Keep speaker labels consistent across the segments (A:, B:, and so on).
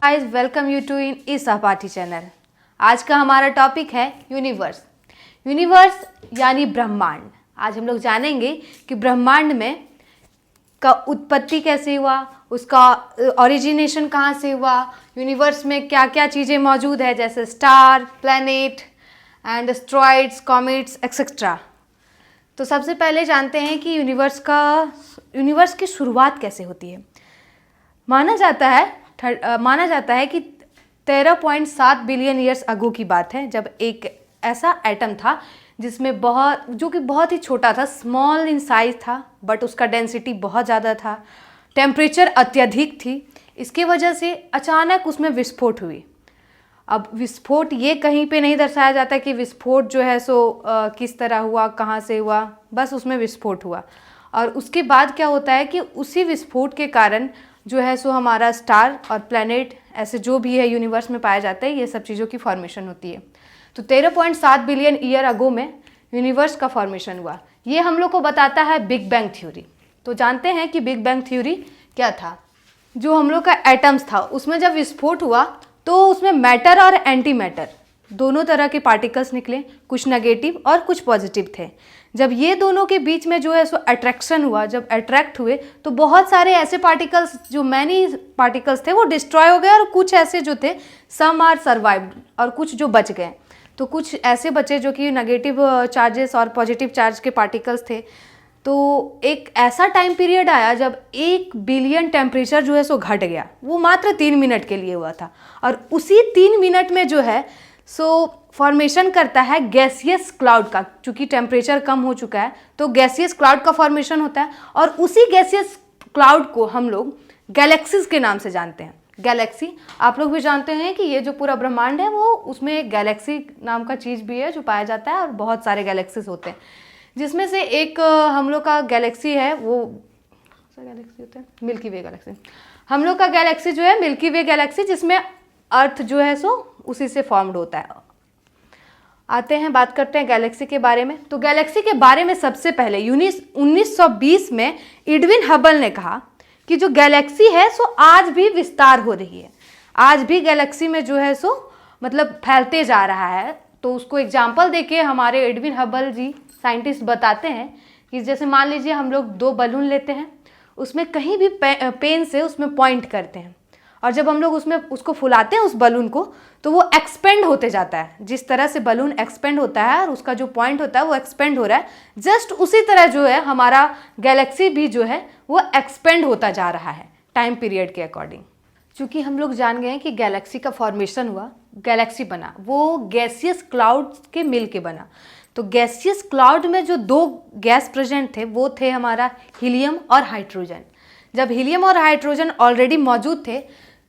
A: Guys welcome you to इन ई सहपाठी channel. आज का हमारा टॉपिक है यूनिवर्स। यूनिवर्स यानी ब्रह्मांड। आज हम लोग जानेंगे कि ब्रह्मांड में का उत्पत्ति कैसे हुआ, उसका ओरिजिनेशन कहाँ से हुआ, यूनिवर्स में क्या क्या चीज़ें मौजूद है जैसे star, planet and asteroids, comets etcetera. तो सबसे पहले जानते हैं कि यूनिवर्स की शुरुआत कैसे होती है। माना जाता है कि 13.7 बिलियन ईयर्स अगो की बात है, जब एक ऐसा एटम था जिसमें जो कि बहुत ही छोटा था, स्मॉल इन साइज था, बट उसका डेंसिटी बहुत ज़्यादा था, टेम्परेचर अत्यधिक थी। इसके वजह से अचानक उसमें विस्फोट हुई। अब विस्फोट ये कहीं पे नहीं दर्शाया जाता कि विस्फोट जो है किस तरह हुआ, कहाँ से हुआ, बस उसमें विस्फोट हुआ। और उसके बाद क्या होता है कि उसी विस्फोट के कारण जो है हमारा स्टार और प्लैनेट ऐसे जो भी है यूनिवर्स में पाया जाता है, ये सब चीज़ों की फॉर्मेशन होती है। तो 13.7 बिलियन ईयर अगो में यूनिवर्स का फॉर्मेशन हुआ। ये हम लोग को बताता है बिग बैंग थ्योरी। तो जानते हैं कि बिग बैंग थ्योरी क्या था। जो हम लोग का एटम्स था उसमें जब विस्फोट हुआ तो उसमें मैटर और एंटी मैटर दोनों तरह के पार्टिकल्स निकले, कुछ नेगेटिव और कुछ पॉजिटिव थे। जब ये दोनों के बीच में जो है अट्रैक्शन हुआ, जब अट्रैक्ट हुए तो बहुत सारे ऐसे पार्टिकल्स, जो मैनी पार्टिकल्स थे, वो डिस्ट्रॉय हो गए और कुछ ऐसे जो थे सम आर सर्वाइव्ड और कुछ जो बच गए। तो कुछ ऐसे बचे जो कि नेगेटिव चार्जेस और पॉजिटिव चार्ज के पार्टिकल्स थे। तो एक ऐसा टाइम पीरियड आया जब 1 बिलियन टेम्परेचर जो है घट गया। वो मात्र 3 मिनट के लिए हुआ था और उसी 3 मिनट में जो है फॉर्मेशन करता है गैसियस क्लाउड का। चूँकि टेम्परेचर कम हो चुका है तो गैसियस क्लाउड का फॉर्मेशन होता है और उसी गैसियस क्लाउड को हम लोग गैलेक्सीज के नाम से जानते हैं। गैलेक्सी आप लोग भी जानते हैं कि ये जो पूरा ब्रह्मांड है वो उसमें एक गैलेक्सी नाम का चीज़ भी है जो पाया जाता है और बहुत सारे गैलेक्सीज होते हैं, जिसमें से एक हम लोग का गैलेक्सी है, वो गैलेक्सी होता है मिल्की वे गैलेक्सी। हम लोग का गैलेक्सी जो है मिल्की वे गैलेक्सी, जिसमें अर्थ जो है उसी से फॉर्म्ड होता है। आते हैं, बात करते हैं गैलेक्सी के बारे में। तो गैलेक्सी के बारे में सबसे पहले 1920 में एडविन हबल ने कहा कि जो गैलेक्सी है आज भी विस्तार हो रही है, आज भी गैलेक्सी में जो है मतलब फैलते जा रहा है। तो उसको एग्जाम्पल देके हमारे एडविन हबल जी साइंटिस्ट बताते हैं कि जैसे मान लीजिए हम लोग 2 बलून लेते हैं, उसमें कहीं भी पेन से उसमें पॉइंट करते हैं और जब हम लोग उसको फुलाते हैं उस बलून को, तो वो एक्सपेंड होते जाता है। जिस तरह से बलून एक्सपेंड होता है और उसका जो पॉइंट होता है वो एक्सपेंड हो रहा है, जस्ट उसी तरह जो है हमारा गैलेक्सी भी जो है वो एक्सपेंड होता जा रहा है टाइम पीरियड के अकॉर्डिंग। चूँकि हम लोग जान गए हैं कि गैलेक्सी का फॉर्मेशन हुआ, गैलेक्सी बना, वो गैसियस क्लाउड के मिल के बना। तो गैसियस क्लाउड में जो 2 गैस प्रेजेंट थे वो थे हमारा हीलियम और हाइड्रोजन। जब हीलियम और हाइड्रोजन ऑलरेडी मौजूद थे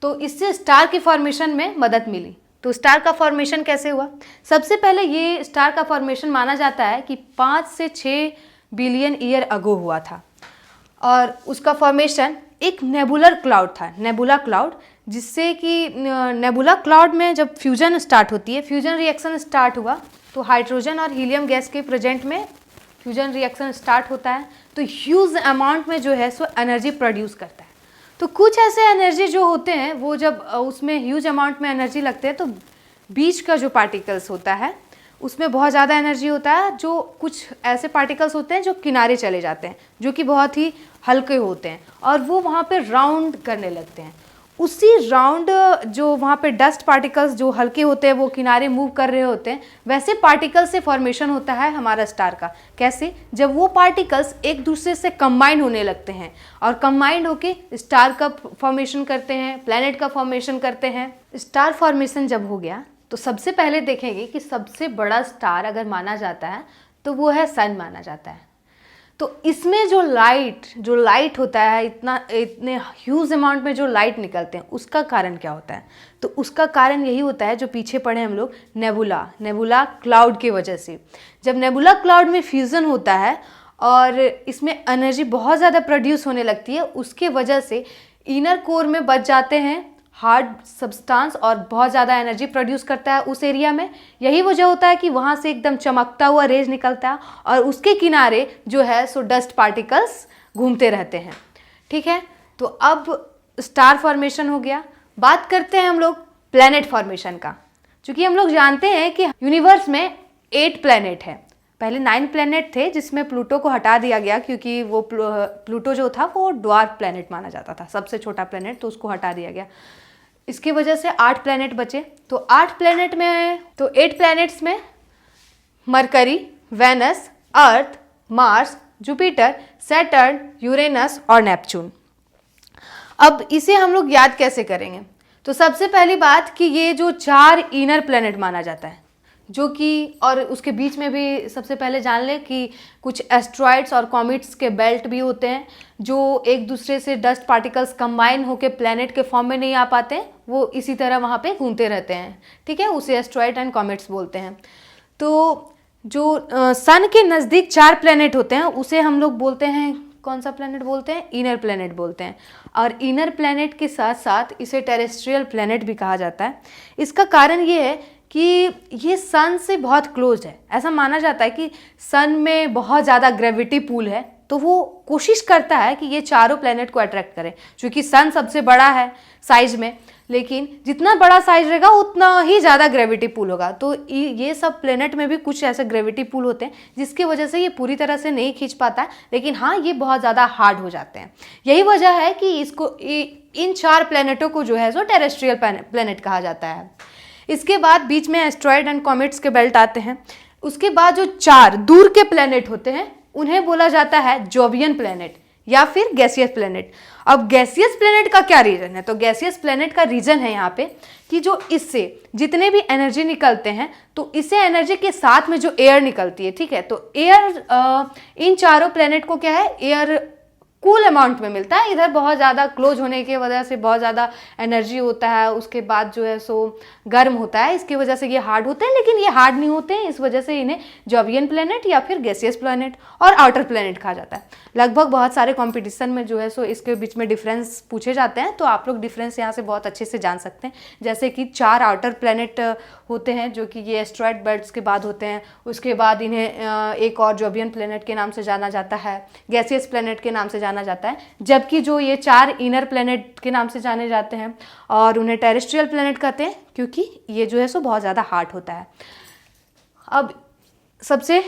A: तो इससे स्टार की फॉर्मेशन में मदद मिली। तो स्टार का फॉर्मेशन कैसे हुआ? सबसे पहले ये स्टार का फॉर्मेशन माना जाता है कि 5 से 6 बिलियन ईयर अगो हुआ था और उसका फॉर्मेशन एक नेबुलर क्लाउड था, नेबुला क्लाउड, जिससे कि नेबुला क्लाउड में जब फ्यूजन स्टार्ट होती है, फ्यूजन रिएक्शन स्टार्ट हुआ तो हाइड्रोजन और हीलियम गैस के प्रेजेंट में फ्यूजन रिएक्शन स्टार्ट होता है तो ह्यूज अमाउंट में जो है एनर्जी प्रोड्यूस करता है। तो कुछ ऐसे एनर्जी जो होते हैं वो जब उसमें ह्यूज अमाउंट में एनर्जी लगते हैं तो बीच का जो पार्टिकल्स होता है उसमें बहुत ज़्यादा एनर्जी होता है। जो कुछ ऐसे पार्टिकल्स होते हैं जो किनारे चले जाते हैं, जो कि बहुत ही हल्के होते हैं और वो वहाँ पे राउंड करने लगते हैं। उसी राउंड जो वहाँ पे डस्ट पार्टिकल्स जो हल्के होते हैं वो किनारे मूव कर रहे होते हैं, वैसे पार्टिकल्स से फॉर्मेशन होता है हमारा स्टार का। कैसे? जब वो पार्टिकल्स एक दूसरे से कंबाइन होने लगते हैं और कंबाइंड होके स्टार का फॉर्मेशन करते हैं, प्लैनेट का फॉर्मेशन करते हैं। स्टार फॉर्मेशन जब हो गया तो सबसे पहले देखेंगे कि सबसे बड़ा स्टार अगर माना जाता है तो वो है सन माना जाता है। तो इसमें जो लाइट होता है, इतने ह्यूज अमाउंट में जो लाइट निकलते हैं, उसका कारण क्या होता है? तो उसका कारण यही होता है जो पीछे पढ़े हम लोग, नेबुला क्लाउड की वजह से। जब नेबुला क्लाउड में फ्यूज़न होता है और इसमें एनर्जी बहुत ज़्यादा प्रोड्यूस होने लगती है, उसके वजह से इनर कोर में बच जाते हैं हार्ड सब्सटेंस और बहुत ज़्यादा एनर्जी प्रोड्यूस करता है उस एरिया में। यही वजह होता है कि वहाँ से एकदम चमकता हुआ रेज निकलता है और उसके किनारे जो है डस्ट पार्टिकल्स घूमते रहते हैं। ठीक है, तो अब स्टार फॉर्मेशन हो गया। बात करते हैं हम लोग प्लैनेट फॉर्मेशन का। क्योंकि हम लोग जानते हैं कि यूनिवर्स में 8 प्लैनेट है। पहले 9 प्लैनेट थे जिसमें प्लूटो को हटा दिया गया, क्योंकि वो प्लूटो जो था वो ड्वार्फ प्लैनेट माना जाता था, सबसे छोटा प्लैनेट, तो उसको हटा दिया गया। इसकी वजह से 8 प्लैनेट बचे। तो 8 प्लैनेट में, तो 8 प्लैनेट्स में मरकरी, वेनस, अर्थ, मार्स, जुपिटर, सैटर्न, यूरेनस और नेपच्यून। अब इसे हम लोग याद कैसे करेंगे? तो सबसे पहली बात कि ये जो 4 इनर प्लैनेट माना जाता है, जो कि, और उसके बीच में भी सबसे पहले जान ले कि कुछ एस्ट्रॉइड्स और कॉमेट्स के बेल्ट भी होते हैं जो एक दूसरे से डस्ट पार्टिकल्स कंबाइन होकर प्लैनेट के फॉर्म में नहीं आ पाते, वो इसी तरह वहाँ पे घूमते रहते हैं, ठीक है, उसे एस्ट्रॉइड एंड कॉमेट्स बोलते हैं। तो जो सन के नज़दीक 4 प्लैनेट होते हैं उसे हम लोग बोलते हैं, कौन सा प्लैनेट बोलते हैं? इनर प्लैनेट बोलते हैं। और इनर प्लैनेट के साथ साथ इसे टेरेस्ट्रियल प्लैनेट भी कहा जाता है। इसका कारण ये है कि ये सन से बहुत क्लोज है। ऐसा माना जाता है कि सन में बहुत ज़्यादा ग्रेविटी पूल है, तो वो कोशिश करता है कि ये चारों प्लैनेट को अट्रैक्ट करे। क्योंकि सन सबसे बड़ा है साइज में, लेकिन जितना बड़ा साइज रहेगा उतना ही ज़्यादा ग्रेविटी पूल होगा। तो ये सब प्लैनेट में भी कुछ ऐसे ग्रेविटी पूल होते हैं जिसकी वजह से ये पूरी तरह से नहीं खींच पाता है, लेकिन हाँ ये बहुत ज़्यादा हार्ड हो जाते हैं। यही वजह है कि इसको इन 4 प्लैनेटों को जो है सो टेरेस्ट्रियल प्लैनेट कहा जाता है। इसके बाद बीच में एस्ट्रॉइड एंड कॉमेट्स के बेल्ट आते हैं। उसके बाद जो 4 दूर के प्लैनेट होते हैं उन्हें बोला जाता है जोवियन प्लैनेट या फिर गैसियस प्लैनेट। अब गैसियस प्लैनेट का क्या रीजन है? तो गैसियस प्लैनेट का रीजन है यहाँ पे कि जो इससे जितने भी एनर्जी निकलते हैं, तो इससे एनर्जी के साथ में जो एयर निकलती है, ठीक है, तो एयर इन चारों प्लैनेट को क्या है, एयर कूल अमाउंट में मिलता है। इधर बहुत ज़्यादा क्लोज होने की वजह से बहुत ज़्यादा एनर्जी होता है, उसके बाद जो है सो गर्म होता है, इसकी वजह से ये हार्ड होते हैं, लेकिन ये हार्ड नहीं होते हैं। इस वजह से इन्हें जोवियन प्लैनेट या फिर गैसियस प्लैनेट और आउटर प्लैनेट कहा जाता है। लगभग बहुत सारे कॉम्पिटिशन में जो है सो इसके बीच में डिफरेंस पूछे जाते हैं, तो आप लोग डिफरेंस यहाँ से बहुत अच्छे से जान सकते हैं। जैसे कि 4 आउटर प्लैनेट होते हैं जो कि ये एस्ट्रॉइड बेल्ट्स के बाद होते हैं। उसके बाद इन्हें एक और जोवियन प्लैनेट के नाम से जाना जाता है, गैसियस प्लैनेट के नाम से जाना जाता है, जबकि जो ये 4 इनर प्लैनेट के नाम से जाने जाते हैं और उन्हें टेरेस्ट्रियल प्लैनेट कहते हैं, क्योंकि ये जो है सो बहुत ज़्यादा हार्ड होता है। अब सबसे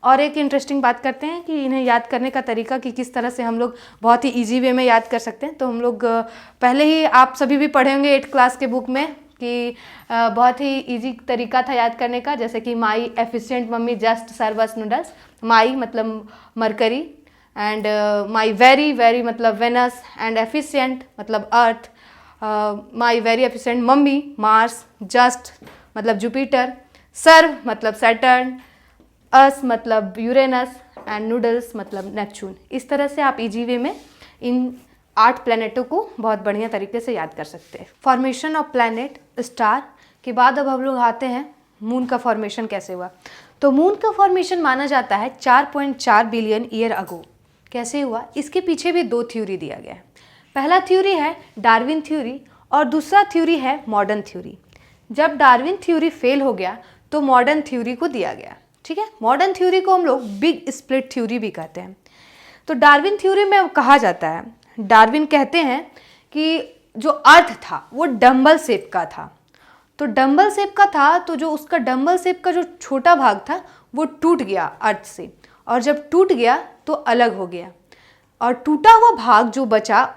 A: और एक इंटरेस्टिंग बात करते हैं कि इन्हें याद करने का तरीका, कि किस तरह से हम लोग बहुत ही इजी वे में याद कर सकते हैं। तो हम लोग पहले ही आप सभी भी पढ़े होंगे 8th क्लास के बुक में कि बहुत ही इजी तरीका था याद करने का। जैसे कि my efficient mummy just serve us noodles. My मतलब Mercury, and my very very मतलब वेनस, एंड एफिशिएंट मतलब Earth, my very efficient mummy Mars, just मतलब जुपिटर, सर्व मतलब सैटर्न, अस मतलब यूरेनस एंड नूडल्स मतलब नेपच्यून। इस तरह से आप इजी वे में इन 8 प्लैनेटों को बहुत बढ़िया तरीके से याद कर सकते हैं। फॉर्मेशन ऑफ प्लैनेट स्टार के बाद अब हम लोग आते हैं मून का फॉर्मेशन कैसे हुआ। तो मून का फॉर्मेशन माना जाता है 4.4 बिलियन ईयर अगो। कैसे हुआ, इसके पीछे भी 2 थ्योरी दिया गया है। पहला थ्योरी है डार्विन थ्योरी और दूसरा थ्योरी है मॉडर्न थ्योरी। जब डार्विन थ्योरी फेल हो गया तो मॉडर्न थ्योरी को दिया गया, ठीक है। मॉडर्न थ्योरी को हम लोग बिग स्प्लिट थ्योरी भी कहते हैं। तो डार्विन थ्योरी में कहा जाता है, डार्विन कहते हैं कि जो अर्थ था वो डंबल शेप का था। तो डंबल शेप का था, तो जो उसका डंबल शेप का जो छोटा भाग था वो टूट गया अर्थ से, और जब टूट गया तो अलग हो गया, और टूटा हुआ भाग जो बचा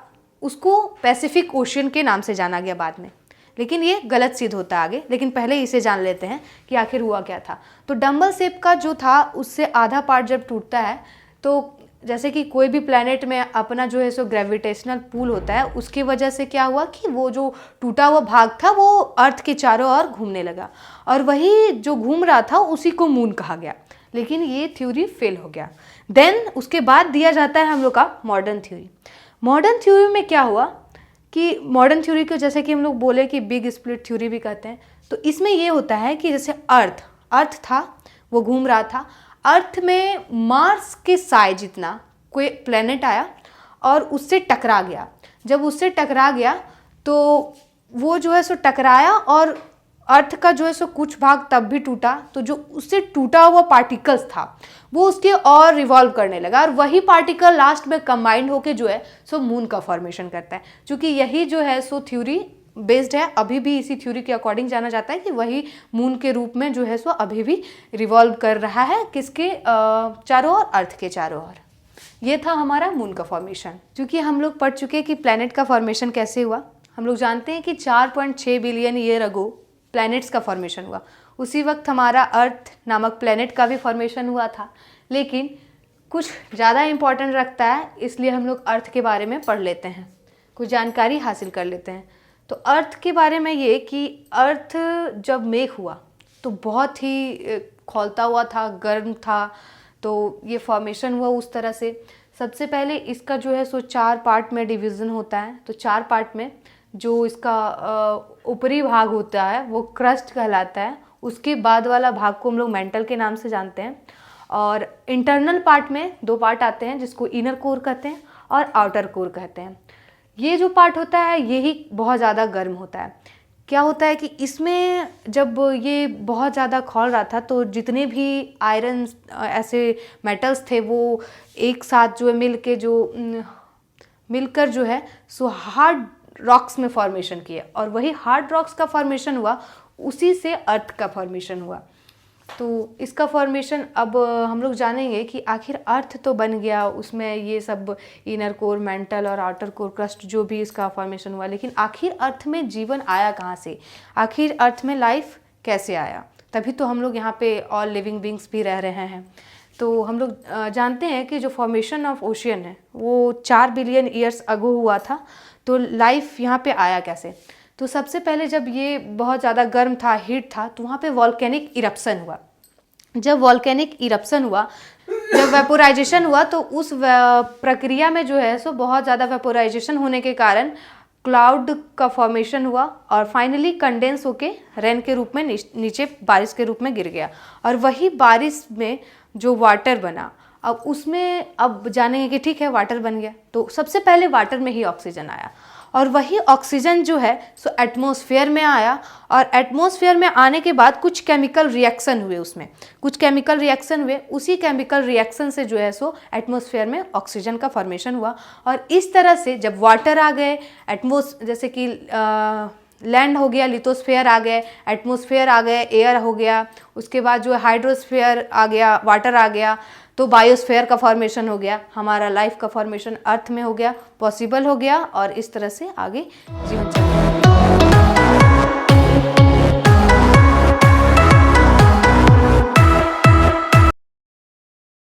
A: उसको पैसिफिक ओशियन के नाम से जाना गया बाद में। लेकिन ये गलत सिद्ध होता है आगे, लेकिन पहले इसे जान लेते हैं कि आखिर हुआ क्या था। तो डंबल शेप का जो था उससे आधा पार्ट जब टूटता है, तो जैसे कि कोई भी प्लैनेट में अपना जो है सो ग्रेविटेशनल पूल होता है, उसकी वजह से क्या हुआ कि वो जो टूटा हुआ भाग था वो अर्थ के चारों ओर घूमने लगा, और वही जो घूम रहा था उसी को मून कहा गया। लेकिन ये थ्योरी फेल हो गया। देन उसके बाद दिया जाता है हम लोग का मॉडर्न थ्योरी। मॉडर्न थ्योरी में क्या हुआ कि मॉडर्न थ्योरी को जैसे कि हम लोग बोले कि बिग स्प्लिट थ्योरी भी कहते हैं। तो इसमें ये होता है कि जैसे अर्थ था, वो घूम रहा था, अर्थ में मार्स के साइज जितना कोई प्लेनेट आया और उससे टकरा गया। जब उससे टकरा गया तो वो जो है सो टकराया, और अर्थ का जो है सो कुछ भाग तब भी टूटा, तो जो उससे टूटा हुआ पार्टिकल्स था वो उसके और रिवॉल्व करने लगा, और वही पार्टिकल लास्ट में कंबाइंड होके जो है सो मून का फॉर्मेशन करता है। क्योंकि यही जो है सो थ्योरी बेस्ड है, अभी भी इसी थ्योरी के अकॉर्डिंग जाना जाता है कि वही मून के रूप में जो है सो अभी भी रिवॉल्व कर रहा है, किसके चारों ओर, अर्थ के चारों ओर। ये था हमारा मून का फॉर्मेशन। क्योंकि हम लोग पढ़ चुके कि प्लैनेट का फॉर्मेशन कैसे हुआ, हम लोग जानते हैं कि 4.6 बिलियन ईयर अगो प्लैनेट्स का फॉर्मेशन हुआ। उसी वक्त हमारा अर्थ नामक प्लैनेट का भी फॉर्मेशन हुआ था, लेकिन कुछ ज़्यादा इम्पोर्टेंट रखता है, इसलिए हम लोग अर्थ के बारे में पढ़ लेते हैं, कुछ जानकारी हासिल कर लेते हैं। तो अर्थ के बारे में ये कि अर्थ जब मेक हुआ तो बहुत ही खौलता हुआ था, गर्म था, तो ये फॉर्मेशन हुआ उस तरह से। सबसे पहले इसका जो है सो 4 पार्ट में डिवीज़न होता है। तो 4 पार्ट में जो इसका ऊपरी भाग होता है वो क्रस्ट कहलाता है, उसके बाद वाला भाग को हम लोग मेंटल के नाम से जानते हैं। और इंटरनल पार्ट में 2 पार्ट आते हैं जिसको इनर कोर कहते हैं और आउटर कोर कहते हैं। ये जो पार्ट होता है यही बहुत ज़्यादा गर्म होता है। क्या होता है कि इसमें जब ये बहुत ज़्यादा खौल रहा था तो जितने भी आयरन ऐसे मेटल्स थे वो एक साथ जो है मिलकर जो है सो हार्ड रॉक्स में फॉर्मेशन किए, और वही हार्ड रॉक्स का फॉर्मेशन हुआ, उसी से अर्थ का फॉर्मेशन हुआ। तो इसका फॉर्मेशन अब हम लोग जानेंगे कि आखिर अर्थ तो बन गया, उसमें ये सब इनर कोर, मेंटल और आउटर कोर, क्रस्ट जो भी इसका फॉर्मेशन हुआ, लेकिन आखिर अर्थ में जीवन आया कहाँ से, आखिर अर्थ में लाइफ कैसे आया, तभी तो हम लोग यहाँ पे ऑल लिविंग बींग्स भी रह रहे हैं। तो हम लोग जानते हैं कि जो फॉर्मेशन ऑफ ओशियन है वो 4 बिलियन ईयर्स अगो हुआ था। तो लाइफ यहाँ पे आया कैसे? तो सबसे पहले जब ये बहुत ज़्यादा गर्म था, हीट था, तो वहाँ पे वॉल्केनिक इरप्शन हुआ। जब वॉल्केनिक इरप्शन हुआ, जब वेपोराइजेशन हुआ, तो उस प्रक्रिया में जो है सो बहुत ज़्यादा वेपोराइजेशन होने के कारण क्लाउड का फॉर्मेशन हुआ और फाइनली कंडेंस होके रेन के रूप में नीचे बारिश के रूप में गिर गया। और वही बारिश में जो वाटर बना, अब उसमें अब जानेंगे कि ठीक है वाटर बन गया, तो सबसे पहले वाटर में ही ऑक्सीजन आया, और वही ऑक्सीजन जो है सो एटमॉस्फेयर में आया। और एटमॉस्फेयर में आने के बाद कुछ केमिकल रिएक्शन हुए, उसमें कुछ केमिकल रिएक्शन हुए, उसी केमिकल रिएक्शन से जो है सो एटमॉस्फेयर में ऑक्सीजन का फॉर्मेशन हुआ। और इस तरह से जब वाटर आ गए, जैसे कि लैंड हो गया, लिथोस्फेयर आ गए, एटमॉस्फेयर आ गए, एयर हो गया, उसके बाद जो हाइड्रोस्फेयर आ गया, वाटर आ गया, तो बायोस्फेयर का फॉर्मेशन हो गया, हमारा लाइफ का फॉर्मेशन अर्थ में हो गया, पॉसिबल हो गया, और इस तरह से आगे जीवन चल